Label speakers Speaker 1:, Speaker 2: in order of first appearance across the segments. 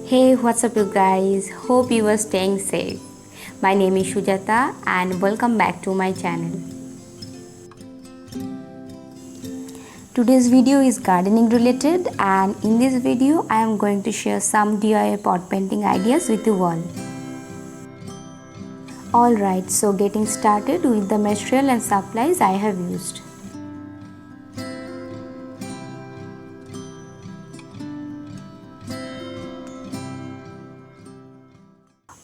Speaker 1: Hey, what's up, you guys? Hope you are staying safe. My name is Shujata, and welcome back to my channel. Today's video is gardening related, and in this video, I am going to share some DIY pot painting ideas with you all. Alright, so getting started with the material and supplies I have used.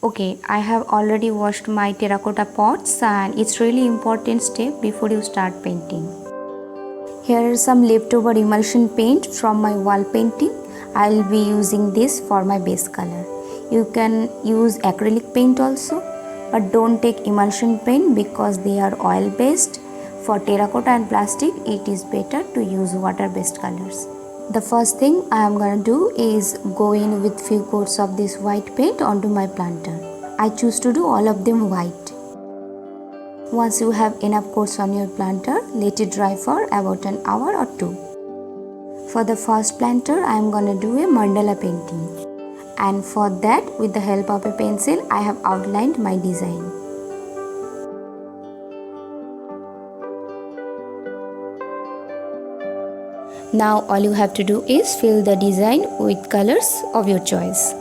Speaker 1: Okay, I have already washed my terracotta pots, and it's really important step before you start painting. Here are some leftover emulsion paint from my wall painting. I'll be using this for my base color. You can use acrylic paint also, but don't take emulsion paint because they are oil based. For terracotta and plastic, it is better to use water based colors. The first thing I am gonna do is go in with few coats of this white paint onto my planter. I choose to do all of them white. Once you have enough coats on your planter, let it dry for about an hour or two. For the first planter, I am gonna do a mandala painting. And for that, with the help of a pencil, I have outlined my design. Now all you have to do is fill the design with colors of your choice.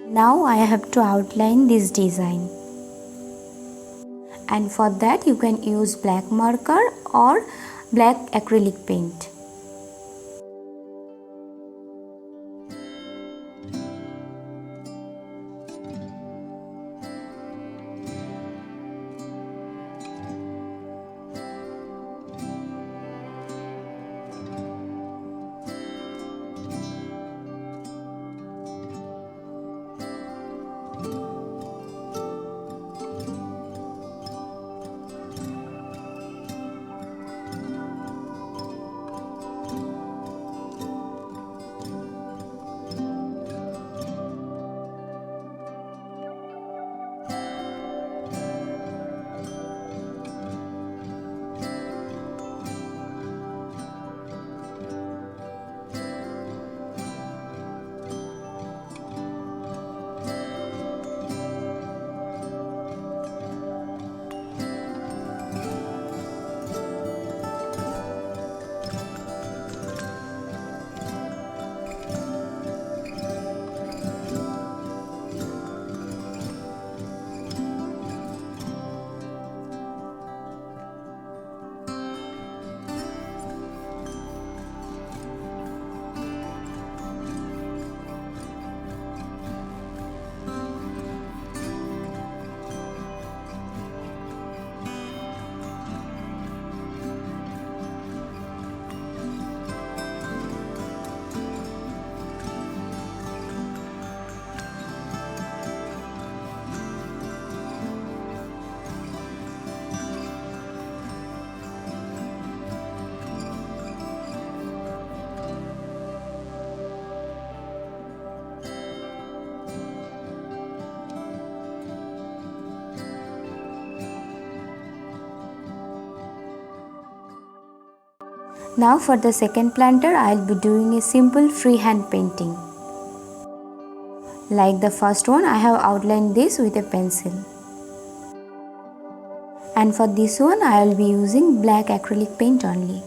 Speaker 1: Now I have to outline this design, and for that you can use black marker or black acrylic paint. Now for the second planter, I'll be doing a simple freehand painting. Like the first one, I have outlined this with a pencil. And for this one, I'll be using black acrylic paint only.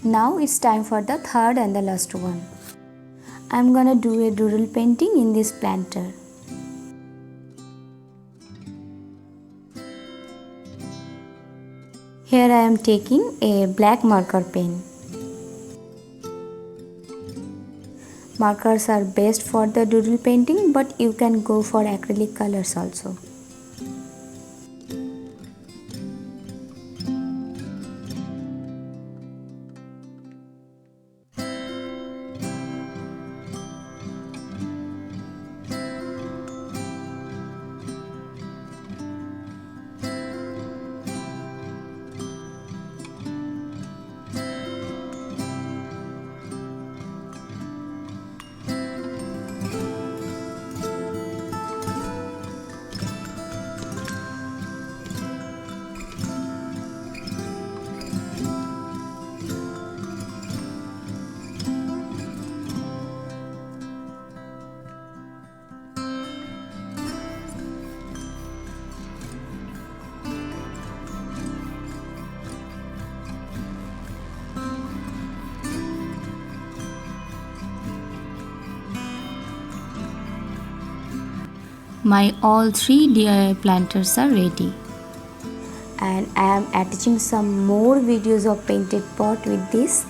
Speaker 1: Now it's time for the third and the last one. I'm gonna do a doodle painting in this planter. Here I am taking a black marker pen. Markers are best for the doodle painting, but you can go for acrylic colors also. My all 3 DIY planters are ready. And I am attaching some more videos of painted pot with this.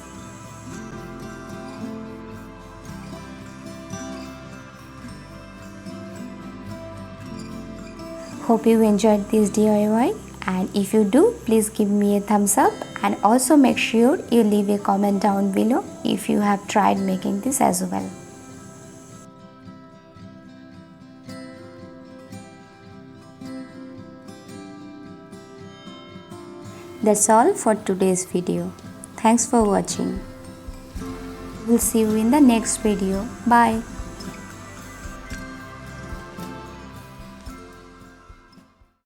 Speaker 1: Hope you enjoyed this DIY, and if you do, please give me a thumbs up, and also make sure you leave a comment down below if you have tried making this as well. That's all for today's video. Thanks for watching. We'll see you in the next video. Bye.